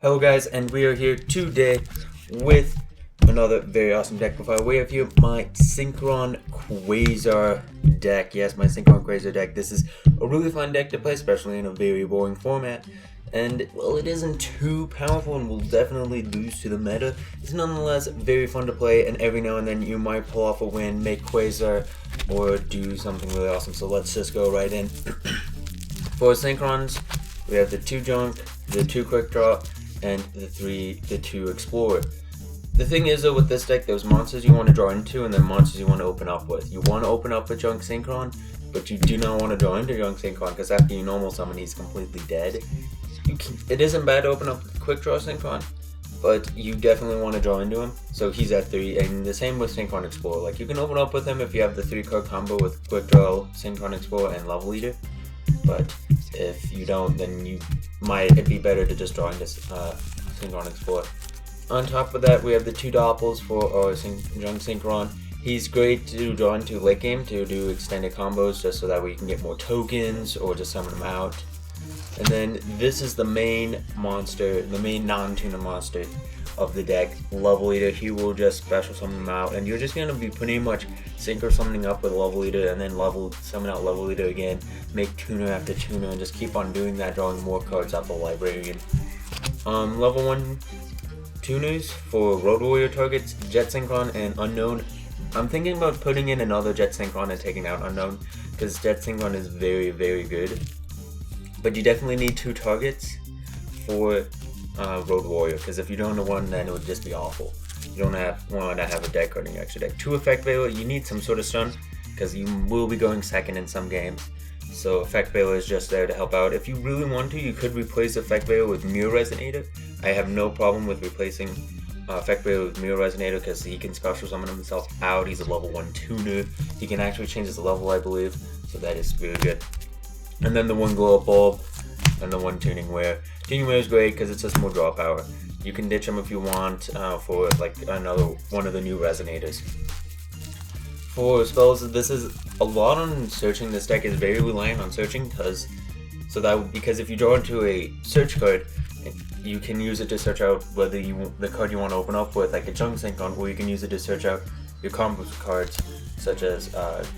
Hello guys, and we are here today with another very awesome deck profile. We have here my Synchron Quasar deck. Yes, my Synchron Quasar deck. This is a really fun deck to play, especially in a very boring format. And, well, it isn't too powerful and will definitely lose to the meta. It's nonetheless very fun to play, and every now and then you might pull off a win, make Quasar, or do something really awesome. So let's just go right in. For Synchrons, we have the 2 Junk, the 2 Quick Draw, and the 2 Explorer. The thing is though, with this deck, there's monsters you want to draw into and then monsters you want to open up with. You want to open up with Junk Synchron, but you do not want to draw into Junk Synchron because after you normal summon, he's completely dead. It isn't bad to open up with Quick Draw Synchron, but you definitely want to draw into him. So he's at 3, and the same with Synchron Explorer. Like, you can open up with him if you have the 3-card combo with Quick Draw, Synchron Explorer, and Level Leader. But if you don't, then it'd be better to just draw into Synchron Explorer. On top of that, we have the 2 Doppels for our Junk Synchron. He's great to draw into late game to do extended combos, just so that way you can get more tokens or just summon them out. And then this is the main monster, the main non-tuner monster of the deck, Level Leader. He will just special summon them out, and you're just going to be pretty much synchro summoning up with Level Leader and then summon out Level Leader again, make tuner after tuner, and just keep on doing that, drawing more cards out the Librarian. Level 1 tuners for Road Warrior targets, Jet Synchron and Unknown. I'm thinking about putting in another Jet Synchron and taking out Unknown, because Jet Synchron is very, very good. But you definitely need 2 targets for Road Warrior, because if you don't have one, then it would just be awful. You don't want to have a deck card in your extra deck. 2 Effect Veiler, you need some sort of stun, because you will be going second in some games. So Effect Veiler is just there to help out. If you really want to, you could replace Effect Veiler with Mirror Resonator. I have no problem with replacing Effect Veiler with Mirror Resonator, because he can special summon himself out. He's a level 1 tuner. He can actually change his level, I believe, so that is really good. And then the 1 Glow Up Bulb and the 1 Tuning Wear. Tuning Wear is great because it's just more draw power. You can ditch him if you want for like another one of the new Resonators. For spells, this is a lot on searching. This deck is very reliant on searching because if you draw into a search card, you can use it to search out whether the card you want to open up with, like a Junk Synchron, or you can use it to search out your combo cards such as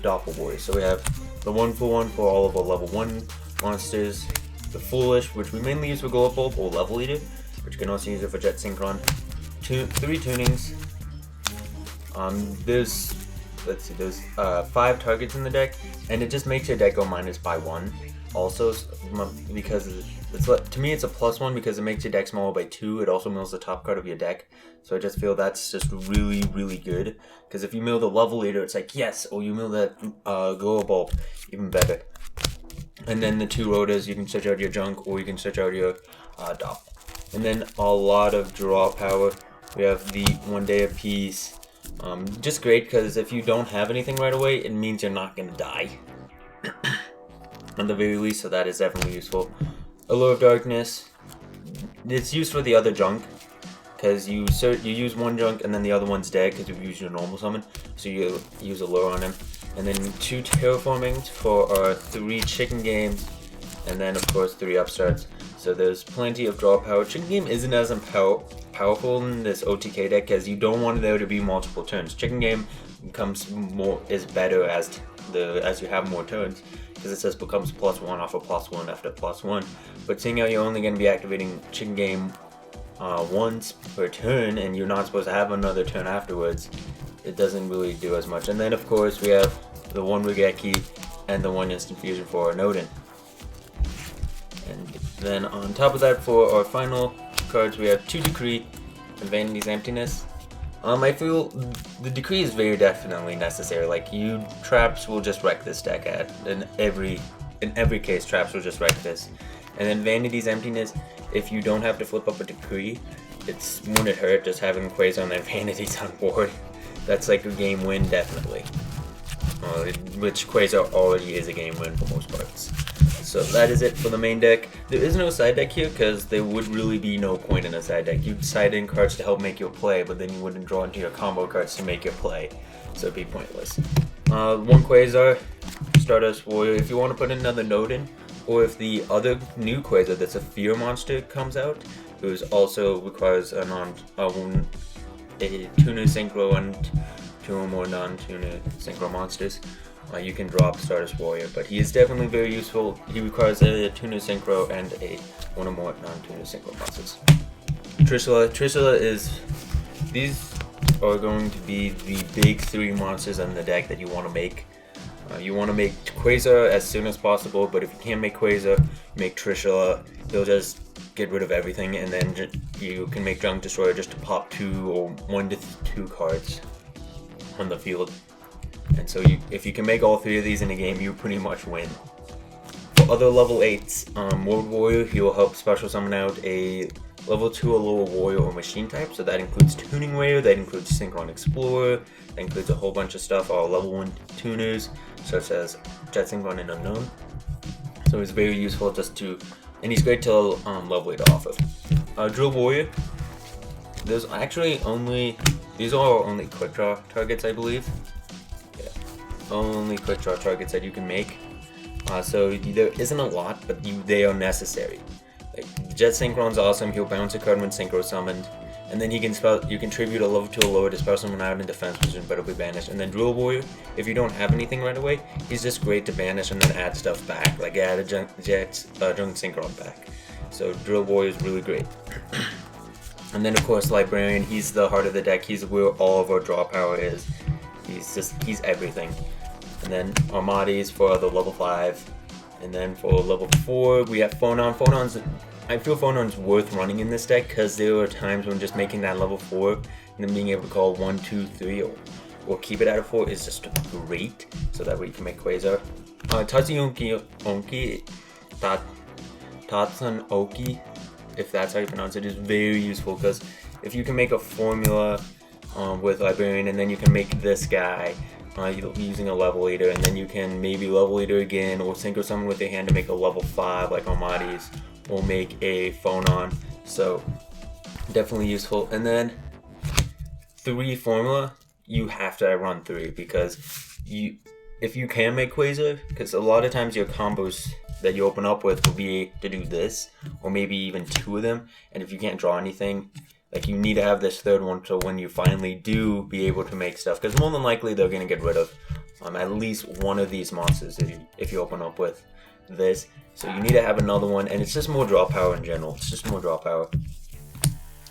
Doppel Boy. So we have the 1-for-1 for all of our level 1 monsters, the Foolish, which we mainly use for Glow Up Bulb, or Level Leader, which you can also use it for Jet Synchron. 3 tunings. There's 5 targets in the deck, and it just makes your deck go minus by 1. Also, because to me it's a +1 because it makes your deck smaller by 2. It also mills the top card of your deck, so I just feel that's just really, really good. Because if you mill the Level Leader, it's like yes, or you mill that Glow Bulb, even better. And then the 2 Rotors, you can search out your Junk, or you can search out your Doppel. And then a lot of draw power. We have the 1 Day of Peace. Just great because if you don't have anything right away, it means you're not gonna die. At the very least, so that is definitely useful. Allure of Darkness. It's used for the other Junk, because you use 1 Junk and then the other one's dead because you've used your normal summon, so you use Allure on him. And then 2 Terraformings for our 3 Chicken Games, and then of course 3 Upstarts. So there's plenty of draw power. Chicken Game isn't as powerful in this OTK deck because you don't want there to be multiple turns. Chicken Game is better as you have more turns, because it just becomes +1 off of +1 after +1. But seeing how you're only going to be activating Chicken Game once per turn, and you're not supposed to have another turn afterwards, it doesn't really do as much. And then of course we have the 1 Regeki and the 1 Instant Fusion for our Nodin. And then on top of that, for our final cards, we have 2 Decree and Vanity's Emptiness. I feel the Decree is very definitely necessary. Like, traps will just wreck this deck in every case. Traps will just wreck this. And then Vanity's Emptiness, if you don't have to flip up a Decree, it wouldn't hurt just having Quasar and then Vanity's on board. That's like a game win, definitely. Which Quasar already is a game win for most parts. So that is it for the main deck. There is no side deck here because there would really be no point in a side deck. You'd side in cards to help make your play, but then you wouldn't draw into your combo cards to make your play, so it'd be pointless. 1 Quasar, Stardust Warrior. If you want to put in another Nodin, or if the other new Quasar that's a Fear monster comes out, who also requires a tuner synchro and 2 or more non-tuner synchro monsters. You can drop Stardust Warrior, but he is definitely very useful. He requires a tuner synchro and 1 or more non-tuner synchro monsters. Trishula is, these are going to be the big 3 monsters in the deck that you want to make. You want to make Quasar as soon as possible, but if you can't make Quasar, make Trishula. He'll just get rid of everything, and then you can make Junk Destroyer just to pop 2 or 1 to 2 cards on the field. And so if you can make all 3 of these in a game, you pretty much win. For other level 8s, World Warrior, he will help special summon out a level 2 or lower warrior or machine type, so that includes Tuning Warrior, that includes Synchron Explorer, that includes a whole bunch of stuff, all level 1 tuners, such as Jet Synchron and Unknown. So it's very useful just to, and he's great to level it off of. Drill Warrior, these are only quick draw targets, I believe. Yeah, only quick draw targets that you can make. So there isn't a lot, but they are necessary. Like, Jet Synchron's awesome. He'll bounce a card when Synchro summoned, and then you can tribute a level 2 or lower to spell summon out in defense position, but it'll be banished. And then Drill Warrior, if you don't have anything right away, he's just great to banish and then add stuff back, like add a Junk Synchron back. So Drill Warrior is really great. And then of course Librarian, he's the heart of the deck. He's where all of our draw power is. He's everything. And then Armades for the level 5. And then for level 4, we have Phonon. I feel Phonon's worth running in this deck because there are times when just making that level 4 and then being able to call 1, 2, 3 or keep it at a 4 is just great. So that way you can make Quasar. Tatsunoki, if that's how you pronounce it, is very useful because if you can make a formula with Librarian and then you can make this guy using a level leader, and then you can maybe level leader again or synchro summon with your hand to make a level 5 like Armades, or make a Phonon. So definitely useful. And then 3 formula, you have to run 3 because if you can make Quasar, because a lot of times your combos that you open up with will be to do this, or maybe even 2 of them, and if you can't draw anything, like, you need to have this 3rd one so when you finally do be able to make stuff, because more than likely they're going to get rid of at least one of these monsters if you open up with this. So you need to have another one, and it's just more draw power in general. It's just more draw power.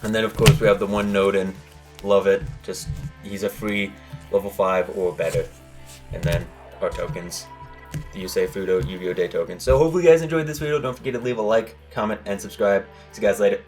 And then of course we have the one Nodin. Love it. Just, he's a free level 5 or better. And then our tokens, the Yusei Fudo Yu-Gi-Oh! Day tokens. So hopefully you guys enjoyed this video. Don't forget to leave a like, comment, and subscribe. See you guys later.